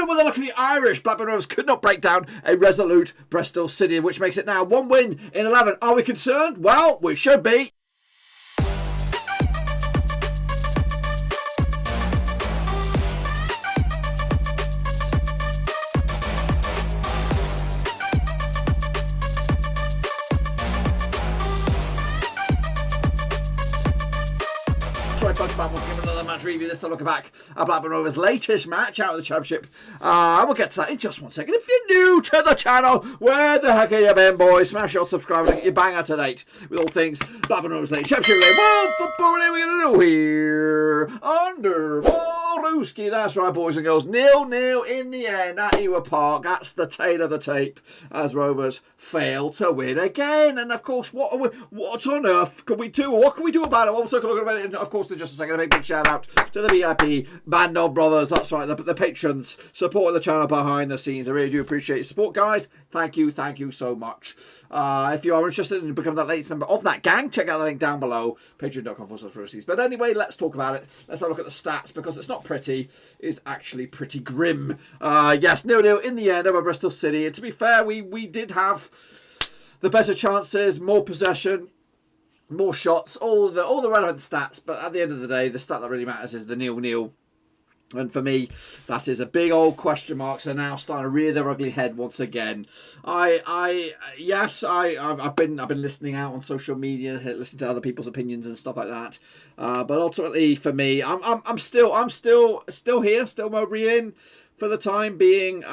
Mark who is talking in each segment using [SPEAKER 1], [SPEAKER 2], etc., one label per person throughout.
[SPEAKER 1] with a look at the Irish. Blackburn Rovers could not break down a resolute Bristol City, which makes it now 1 win in 11. Are we concerned? Well, we should be. Once again, another match review. This time looking back at Blackburn Rovers' latest match out of the Championship. And we'll get to that in just 1 second. If you're new to the channel, where the heck are you been, boys? Smash your subscribe and get your bang out to date with all things Blackburn Rovers' latest Championship. Well, football, we're going to do here under Rooski. That's right, boys and girls. 0-0 in the end at Ewa Park. That's the tail of the tape as Rovers fail to win again. And of course, what on earth can we do? What can we do about it? Well, we'll take a look at it. Of course, in just a second. A big shout out to the VIP band of brothers. That's right, the patrons supporting the channel behind the scenes. I really do appreciate your support, guys. Thank you so much. If you are interested in becoming that latest member of that gang, check out the link down below, patreon.com/Roosties. But anyway, let's talk about it. Let's have a look at the stats because it's not pretty. It's actually pretty grim. Yes, 0-0 in the end over Bristol City. And to be fair, we did have the better chances, more possession, more shots, all the relevant stats, but at the end of the day, the stat that really matters is the 0-0. And for me, that is a big old question mark. So now starting to rear their ugly head once again. I've been listening out on social media, listening to other people's opinions and stuff like that. But ultimately, for me, I'm still here, still Mowbray in for the time being.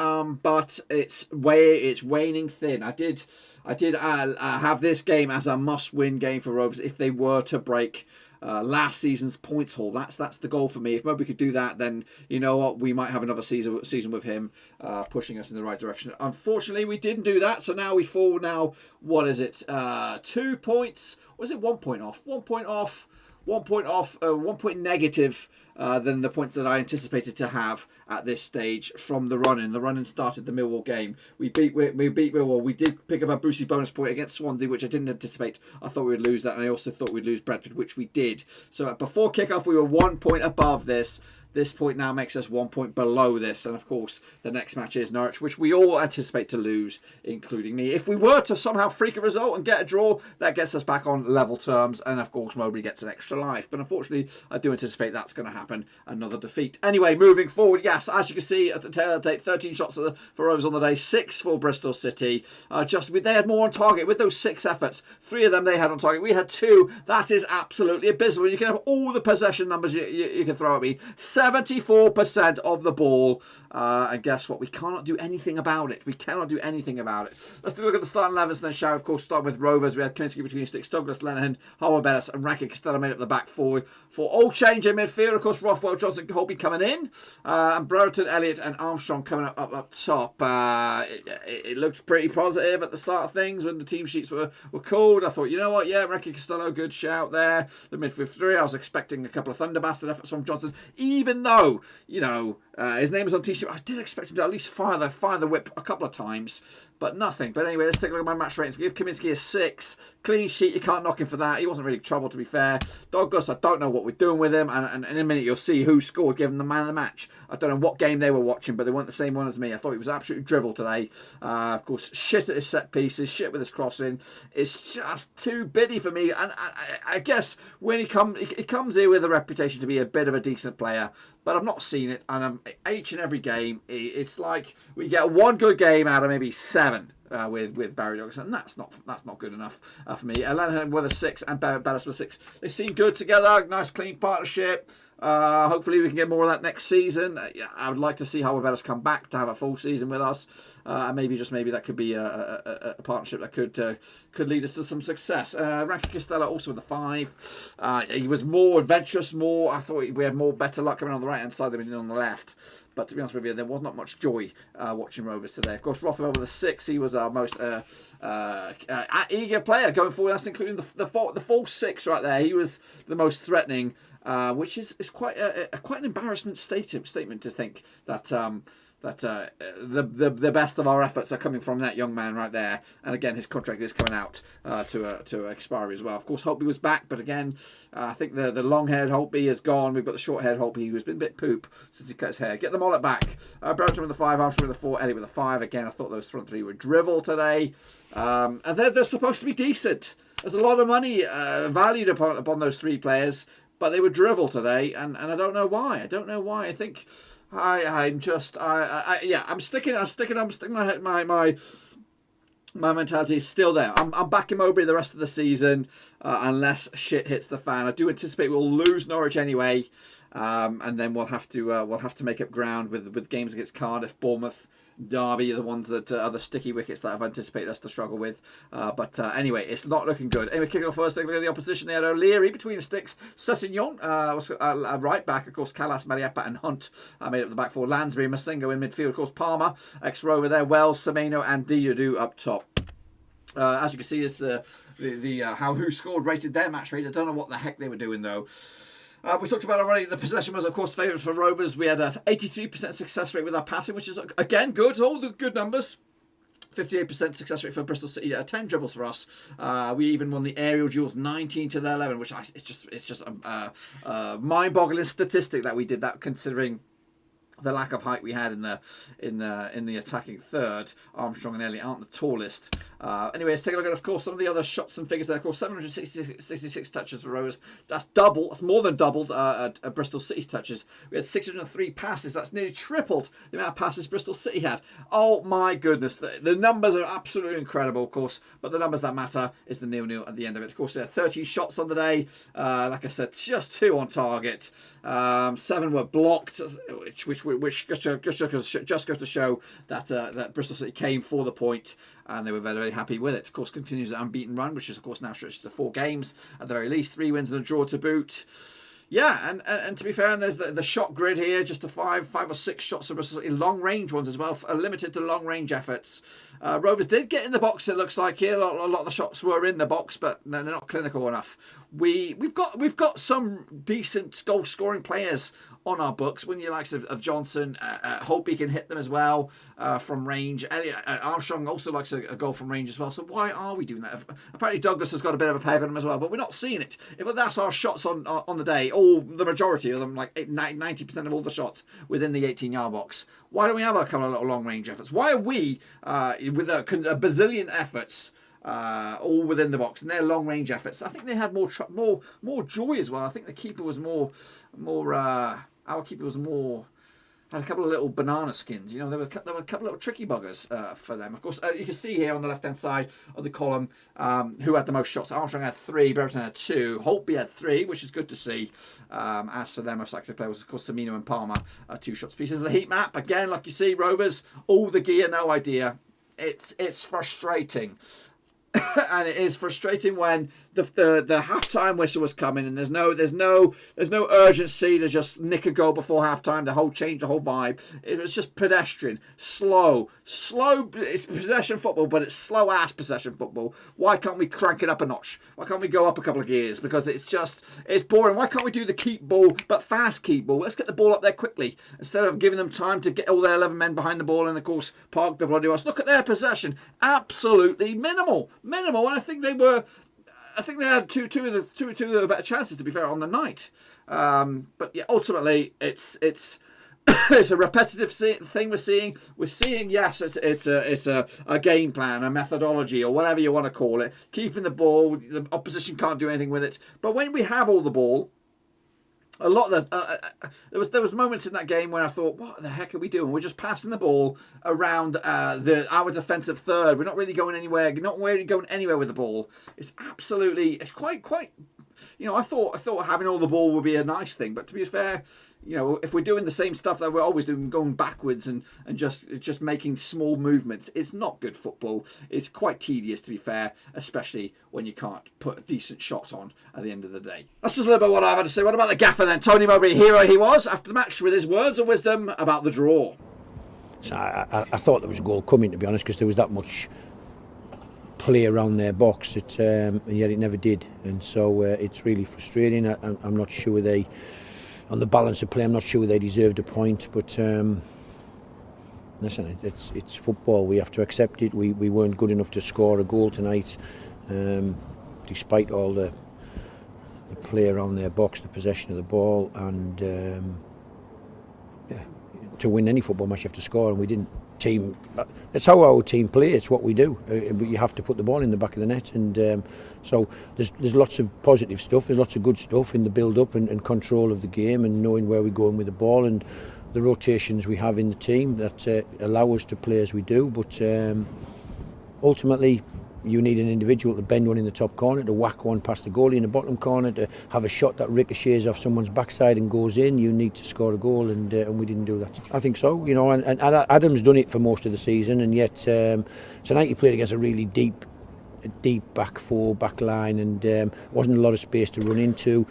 [SPEAKER 1] But it's waning thin. I did have this game as a must-win game for Rovers if they were to break last season's points haul. That's the goal for me. If Mowbray could do that, then you know what, we might have another season with him pushing us in the right direction. Unfortunately, we didn't do that, so now we fall. Now, what is it? 2 points? Was it 1 point off? 1 point off. 1 point off. 1 point negative than the points that I anticipated to have at this stage from the run-in. The run-in started the Millwall game. We beat Millwall. We did pick up a Brucey bonus point against Swansea, which I didn't anticipate. I thought we'd lose that, and I also thought we'd lose Brentford, which we did. So before kick-off, we were 1 point above this. This point now makes us 1 point below this. And of course, the next match is Norwich, which we all anticipate to lose, including me. If we were to somehow freak a result and get a draw, that gets us back on level terms. And of course, Mowbray gets an extra life. But unfortunately, I do anticipate that's going to happen. Another defeat. Anyway, moving forward, yes, as you can see at the tail of the tape, 13 shots for Rovers on the day, 6 for Bristol City. They had more on target with those 6 efforts. 3 of them they had on target. We had 2. That is absolutely abysmal. You can have all the possession numbers you can throw at me. 74% of the ball. And guess what? We cannot do anything about it. We cannot do anything about it. Let's take a look at the starting 11s and then shall, of course, start with Rovers. We had Kaminsky between 6, Douglas, Lenihan, Howard Bellis and Rankin Costello made up the back 4. For all change in midfield, of course, Rothwell, Johnson, Colby coming in. And Brereton, Elliott and Armstrong coming up top. It looked pretty positive at the start of things when the team sheets were called. I thought, you know what? Yeah, Rankin Costello, good shout there. The midfield 3, I was expecting a couple of thunder bastard efforts from Johnson, even though, you know, his name was on t-shirt. I did expect him to at least fire the whip a couple of times, but nothing. But anyway, let's take a look at my match ratings. Give Kaminsky a 6. Clean sheet, you can't knock him for that. He wasn't really trouble, to be fair. Douglas, I don't know what we're doing with him, and in a minute you'll see who scored, given the man of the match. I don't know what game they were watching, but they weren't the same one as me. I thought he was absolutely drivel today. Of course, shit at his set pieces, shit with his crossing. It's just too bitty for me, and I guess when he comes here with a reputation to be a bit of a decent player, but I've not seen it, and each and every game, it's like we get 1 good game out of maybe 7 with Barry Douglas, and that's not good enough for me. Lenihan with a 6 and Bellis with a 6. They seem good together, nice clean partnership. Hopefully we can get more of that next season. I would like to see how Bellis come back to have a full season with us, and maybe that could be a partnership that could lead us to some success. Rankin Costello also with a 5. He was more adventurous, I thought we had better luck coming on the right hand side than we did on the left. But to be honest with you, there was not much joy watching Rovers today. Of course, Rothwell with a 6. He was our most eager player going forward. That's including the full 6 right there. He was the most threatening, which is quite an embarrassment statement to think that that the best of our efforts are coming from that young man right there. And again, his contract is coming out to expiry as well. Of course, Holtby was back, but again, I think the long-haired Holtby is gone. We've got the short-haired Holtby who's been a bit poop since he cut his hair. Get the mullet back. Brereton with the 5, Armstrong with the 4, Elliott with the 5. Again, I thought those front three were drivel today. And they're supposed to be decent. There's a lot of money valued upon those 3 players, but they were drivel today, and I don't know why. I think I'm sticking my mentality is still there. I'm backing Mowbray the rest of the season unless shit hits the fan. I do anticipate we'll lose Norwich anyway, and then we'll have to make up ground with games against Cardiff, Bournemouth, Derby, the ones that are the sticky wickets that I've anticipated us to struggle with. But anyway, it's not looking good. Anyway, kicking off first, take a look at the opposition. They had O'Leary between the sticks. Sessignon was right back. Of course, Callas, Mariappa and Hunt made up the back four. Lansbury, Masingo in midfield. Of course, Palmer, ex-Rover there. Wells, Semeno and Diodou up top. As you can see, is the how who scored rated their match rate. I don't know what the heck they were doing though. We talked about already, the possession was, of course, favourite for Rovers. We had an 83% success rate with our passing, which is, again, good. All the good numbers. 58% success rate for Bristol City, 10 dribbles for us. We even won the aerial duels 19 to 11, which it's just a mind-boggling statistic that we did that, considering the lack of height we had in the attacking third. Armstrong and Elliott aren't the tallest. Anyway, let's take a look at, of course, some of the other shots and figures there. Of course, 766 touches for Rovers. That's double. That's more than doubled Bristol City's touches. We had 603 passes. That's nearly tripled the amount of passes Bristol City had. Oh my goodness, the numbers are absolutely incredible, of course. But the numbers that matter is the 0-0 at the end of it. Of course, there are 13 shots on the day. Like I said, just 2 on target. 7 were blocked, which just goes to show that Bristol City came for the point, and they were very, very happy with it. Of course, continues the unbeaten run, which is, of course, now stretched to 4 games at the very least, 3 wins and a draw to boot. Yeah, and to be fair, and there's the shot grid here, just to 5 or 6 shots of Bristol City, long range ones as well, limited to long range efforts. Rovers did get in the box, it looks like here. A lot of the shots were in the box, but they're not clinical enough. We've got some decent goal scoring players on our books. When you likes of Johnson, hope he can hit them as well from range. Armstrong also likes a goal from range as well. So why are we doing that? Apparently Douglas has got a bit of a peg on him as well, but we're not seeing it. If that's our shots on the day, the majority of them, like 90% of all the shots within the 18-yard box, why don't we have a couple of little long range efforts? Why are we with a bazillion efforts? All within the box, and their long range efforts. I think they had more joy as well. I think the keeper was our keeper was had a couple of little banana skins. You know, there were a couple of little tricky buggers for them. Of course, you can see here on the left hand side of the column who had the most shots. Armstrong had 3, Brereton had 2, Holtby had 3, which is good to see. As for their most active players, of course, Semeno and Palmer 2 shots pieces. The heat map again, like you see, Rovers, all the gear, no idea. It's frustrating. And it is frustrating when the half-time whistle was coming, and there's no urgency to just nick a goal before half-time to change the whole vibe. It was just pedestrian, slow. It's possession football, but it's slow-ass possession football. Why can't we crank it up a notch? Why can't we go up a couple of gears? Because it's boring. Why can't we do the keep ball, but fast keep ball? Let's get the ball up there quickly instead of giving them time to get all their 11 men behind the ball and, of course, park the bloody horse. Look at their possession. Absolutely minimal, and I think they had two of the better chances, to be fair, on the night. But yeah, ultimately, it's it's a repetitive thing we're seeing. Yes, it's a game plan, a methodology, or whatever you want to call it. Keeping the ball, the opposition can't do anything with it. But when we have all the ball, a lot of there was moments in that game where I thought, what the heck are we doing? We're just passing the ball around our defensive third. We're not really going anywhere. Not really going anywhere with the ball. It's quite. You know, I thought having all the ball would be a nice thing, but to be fair, you know, if we're doing the same stuff that we're always doing, going backwards and just making small movements, it's not good football. It's quite tedious, to be fair, especially when you can't put a decent shot on at the end of the day. That's just a little bit what I've had to say. What about the gaffer then? Tony Mowbray, hero he was after the match with his words of wisdom about the draw.
[SPEAKER 2] So I thought there was a goal coming, to be honest, because there was that much play around their box, and yet it never did, and so it's really frustrating. I'm not sure on the balance of play, I'm not sure they deserved a point, but listen, it's football. We have to accept it. We weren't good enough to score a goal tonight, despite all the play around their box, the possession of the ball, and to win any football match you have to score, and we didn't. It's how our team play. It's what we do. But you have to put the ball in the back of the net, and so there's lots of positive stuff. There's lots of good stuff in the build-up and control of the game, and knowing where we're going with the ball, and the rotations we have in the team that allow us to play as we do. But ultimately, you need an individual to bend one in the top corner, to whack one past the goalie in the bottom corner, to have a shot that ricochets off someone's backside and goes in. You need to score a goal, and we didn't do that. I think so, and Adam's done it for most of the season, and yet tonight he played against a really deep back line, and wasn't a lot of space to run into.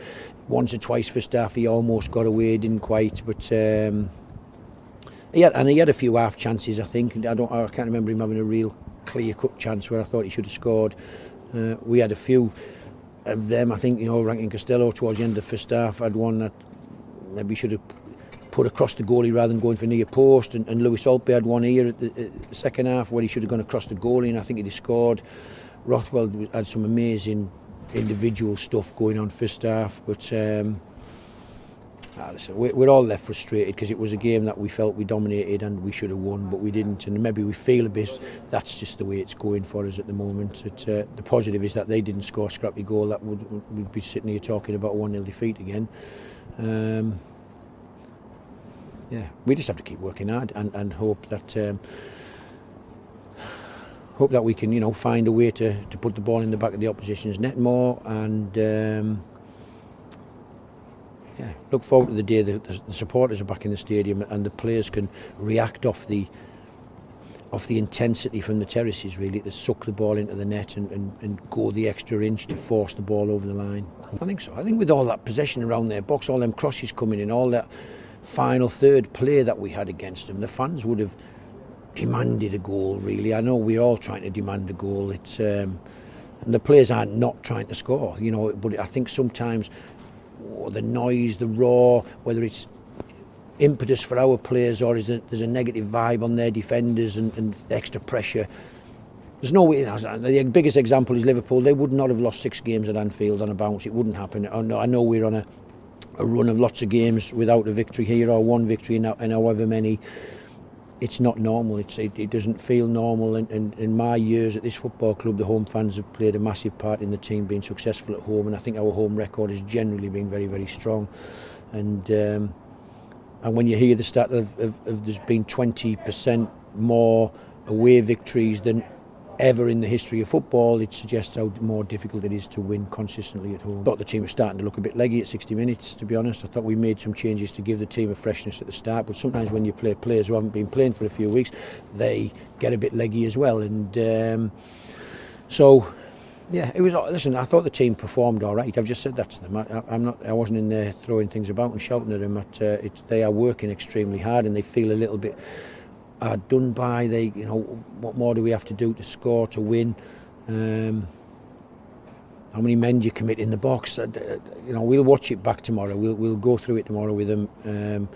[SPEAKER 2] Once or twice first half he almost got away, didn't quite, but he had a few half chances. I think I can't remember him having a real clear-cut chance where I thought he should have scored. We had a few of them. I think Rankin Costello towards the end of the first half had one that maybe should have put across the goalie rather than going for near post, and Lewis Olpe had one here at the second half where he should have gone across the goalie, and I think he'd have scored. Rothwell had some amazing individual stuff going on first half, but listen, we're all left frustrated because it was a game that we felt we dominated and we should have won, but we didn't, and maybe we feel a bit that's just the way it's going for us at the moment. The positive is that they didn't score a scrappy goal. That we'd be sitting here talking about a 1-0 defeat again. We just have to keep working hard and hope that we can find a way to put the ball in the back of the opposition's net more, and look forward to the day that the supporters are back in the stadium and the players can react off the intensity from the terraces, really, to suck the ball into the net and go the extra inch to force the ball over the line. I think so. I think with all that possession around their box, all them crosses coming in, all that final third play that we had against them, the fans would have demanded a goal, really. I know we're all trying to demand a goal. It's and the players aren't not trying to score, but I think sometimes the noise, the roar, whether it's impetus for our players or there's a negative vibe on their defenders and extra pressure. There's no way. The biggest example is Liverpool. They would not have lost 6 games at Anfield on a bounce. It wouldn't happen. I know we're on a run of lots of games without a victory here, or one victory in however many. It's not normal. It doesn't feel normal. And in my years at this football club, the home fans have played a massive part in the team being successful at home, and I think our home record has generally been very, very strong. And when you hear the stat of there's been 20% more away victories than ever in the history of football, it suggests how more difficult it is to win consistently at home. I thought the team was starting to look a bit leggy at 60 minutes, to be honest. I thought we made some changes to give the team a freshness at the start, but sometimes when you play players who haven't been playing for a few weeks, they get a bit leggy as well. And it was. Listen, I thought the team performed all right. I've just said that to them. I wasn't in there throwing things about and shouting at them. They are working extremely hard, and they feel a little bit done by. What more do we have to do to score, to win? How many men do you commit in the box? We'll watch it back tomorrow. We'll go through it tomorrow with them, and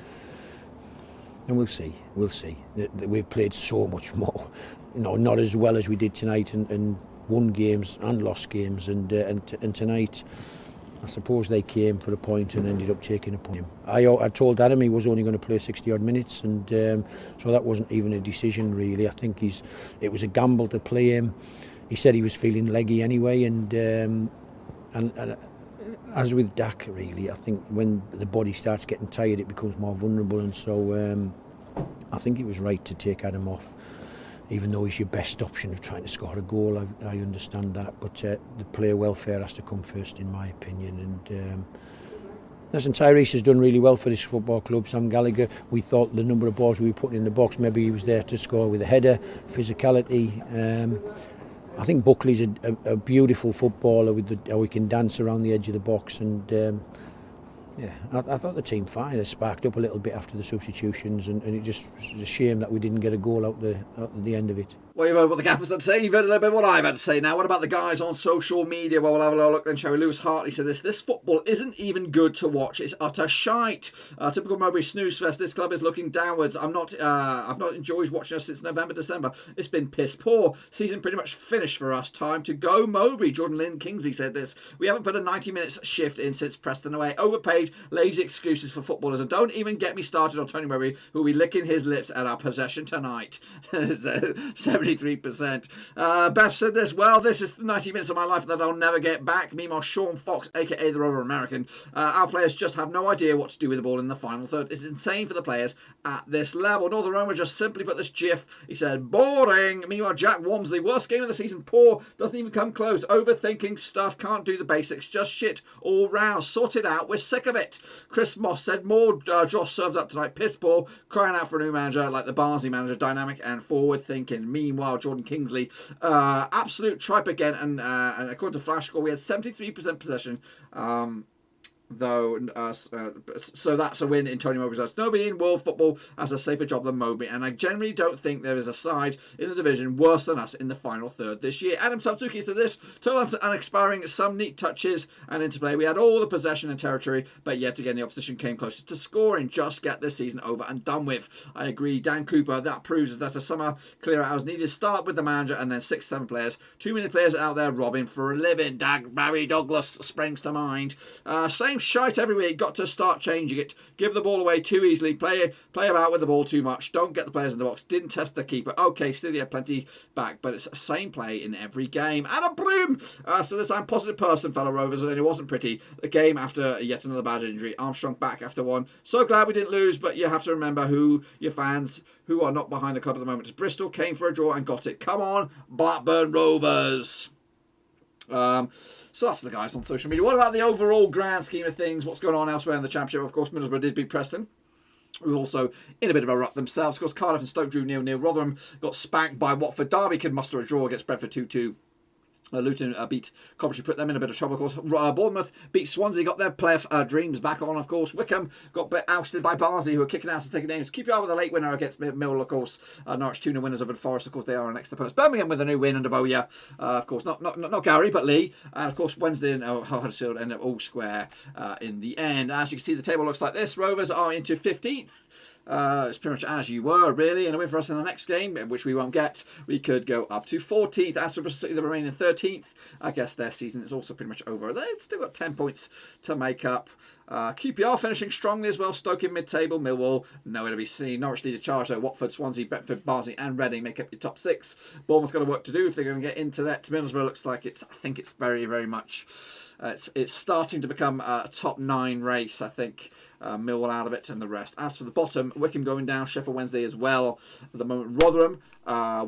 [SPEAKER 2] we'll see. We've played so much more, not as well as we did tonight, and won games and lost games, and tonight, I suppose they came for a point and ended up taking a point. I told Adam he was only going to play 60 odd minutes, and so that wasn't even a decision, really. I think it was a gamble to play him. He said he was feeling leggy anyway, and as with Dak, really, I think when the body starts getting tired, it becomes more vulnerable, and so I think it was right to take Adam off. Even though he's your best option of trying to score a goal, I understand that, but the player welfare has to come first, in my opinion. And listen, Tyrese has done really well for this football club. Sam Gallagher, we thought the number of balls we were putting in the box, maybe he was there to score with a header, physicality. I think Buckley's a beautiful footballer with how he can dance around the edge of the box, and I thought the team fine. It sparked up a little bit after the substitutions, and it just was a shame that we didn't get a goal out the end of it.
[SPEAKER 1] Well, you've heard what the gaffers had to say. You've heard a little bit what I've had to say. Now, what about the guys on social media? Well, we'll have a little look then, shall we? Lewis Hartley said this football isn't even good to watch. It's utter shite. Typical Mowbray snooze fest. This club is looking downwards. I've not enjoyed watching us since November, December. It's been piss poor. Season pretty much finished for us. Time to go Mowbray. Jordan Lynn Kingsley said this. We haven't put a 90 minutes shift in since Preston away. Overpaid, lazy excuses for footballers. And don't even get me started on Tony Mowbray, who will be licking his lips at our possession tonight. 73%. Beth said this. Well, this is 90 minutes of my life that I'll never get back. Meanwhile, Sean Fox, aka the Rover American, our players just have no idea what to do with the ball in the final third. It's insane for the players at this level. Northern Roma just simply put this gif. He said, boring. Meanwhile, Jack Wamsley, worst game of the season, poor, doesn't even come close. Overthinking stuff, can't do the basics, just shit all round. Sort it out, we're sick of it. Chris Moss said, more Josh served up tonight, piss poor, crying out for a new manager like the Barnsley manager, dynamic and forward thinking. Meanwhile, Jordan Kingsley, absolute tripe again, and according to Flash Score, we had 73% possession. So that's a win in Tony Mowbrays' eyes. Nobody in world football has a safer job than Mowbray, and I generally don't think there is a side in the division worse than us in the final third this year. Adam Sabzuki said this, total and expiring, some neat touches and interplay. We had all the possession and territory, but yet again the opposition came closest to scoring. Just get this season over and done with. I agree. Dan Cooper, that proves that a summer clear out was needed. Start with the manager and then 6-7 players. Too many players out there robbing for a living. Barry Douglas springs to mind. Same shite every week. Got to start changing it. Give the ball away too easily. Play about with the ball too much. Don't get the players in the box. Didn't test the keeper. Okay, still had plenty back, but it's the same play in every game. Adam Bloom. So this I'm positive person, fellow Rovers, and it wasn't pretty. The game after yet another bad injury. Armstrong back after one. So glad we didn't lose, but you have to remember who your fans who are not behind the club at the moment. Bristol came for a draw and got it. Come on, Blackburn Rovers. So that's the guys on social media. What about the overall grand scheme of things? What's going on elsewhere in the Championship? Of course, Middlesbrough did beat Preston, who also in a bit of a rut themselves. Of course, Cardiff and Stoke drew 0-0. Rotherham got spanked by Watford. Derby could muster a draw against Brentford 2-2. Luton beat Coventry, put them in a bit of trouble, of course. Bournemouth beat Swansea, got their player dreams back on, of course. Wickham got ousted by Barnsley, who were kicking ass and taking names. QPR with a late winner against Mill, of course. Norwich 2-0 winners over Forest, of course, they are an extra post. Birmingham with a new win under Bowyer, of course, not Gary, but Lee. And, of course, Wednesday and Huddersfield end up all square in the end. As you can see, the table looks like this. Rovers are into 15th. It's pretty much as you were, really, and a win for us in the next game, which we won't get. We could go up to 14th. As for Bristol City, the remaining 13th, I guess their season is also pretty much over. They've still got 10 points to make up. QPR finishing strongly as well. Stoke in mid-table. Millwall nowhere to be seen. Norwich lead the charge though. Watford, Swansea, Brentford, Barnsley and Reading make up your top 6. Bournemouth got a work to do if they're going to get into that. Middlesbrough looks like I think it's very, very much... it's starting to become a top 9 race, I think. Millwall out of it and the rest. As for the bottom, Wickham going down, Sheffield Wednesday as well. At the moment, Rotherham,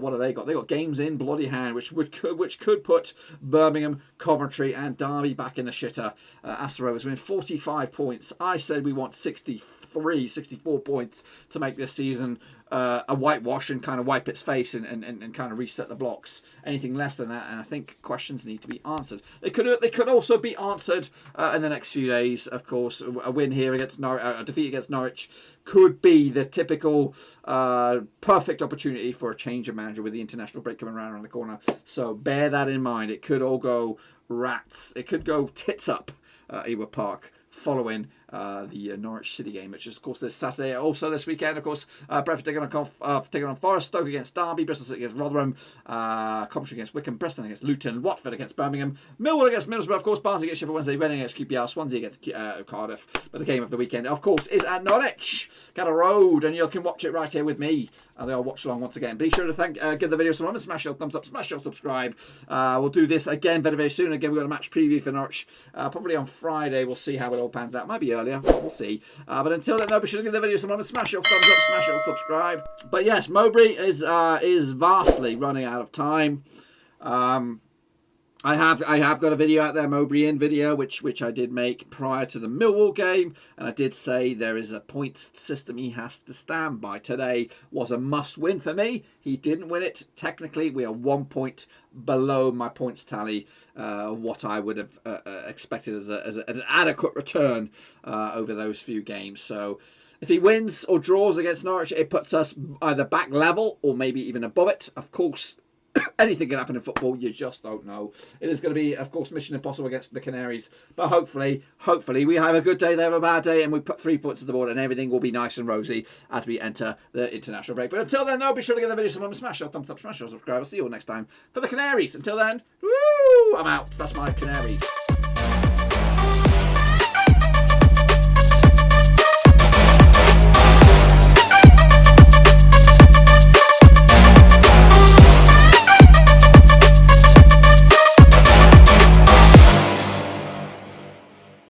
[SPEAKER 1] what have they got? They got games in bloody hand, which could put Birmingham, Coventry and Derby back in the shitter. As for Rovers, winning 45 points. I said we want 64 points to make this season a whitewash and kind of wipe its face and kind of reset the blocks. Anything less than that, and I think questions need to be answered. They could also be answered in the next few days. Of course, a win here against a defeat against Norwich could be the typical perfect opportunity for a change of manager with the international break coming around the corner. So bear that in mind. It could all go rats. It could go tits up at Ewood Park following the Norwich City game, which is of course this Saturday. Also this weekend, of course, Brentford taking on Forest, Stoke against Derby, Bristol City against Rotherham, Coventry against Wickham, Preston against Luton, Watford against Birmingham, Millwall against Middlesbrough, of course, Barnsley against Sheffield Wednesday, Reading against QPR, Swansea against Cardiff. But the game of the weekend, of course, is at Norwich, Gather Road, and you can watch it right here with me. They'll watch along once again. Be sure to give the video some love and smash your thumbs up, smash your subscribe. We'll do this again very, very soon. Again, we've got a match preview for Norwich, probably on Friday. We'll see how it all pans out. Might be earlier, we'll see. But until then, be sure to give the video some love and smash your thumbs up, smash your subscribe. But yes, Mowbray is vastly running out of time. I have got a video out there, Mowbray in video, which I did make prior to the Millwall game, and I did say there is a points system he has to stand by. Today was a must win for me. He didn't win it. Technically, we are 1 point below my points tally, what I would have expected as an adequate return over those few games. So if he wins or draws against Norwich, it puts us either back level or maybe even above it. Of course, anything can happen in football. You just don't know. It is going to be, of course, mission impossible against the Canaries. But hopefully, we have a good day, they have a bad day, and we put 3 points to the board, and everything will be nice and rosy as we enter the international break. But until then, though, be sure to give the video some smash your thumbs up, smash your subscribe. I'll see you all next time for the Canaries. Until then, woo! I'm out. That's my Canaries.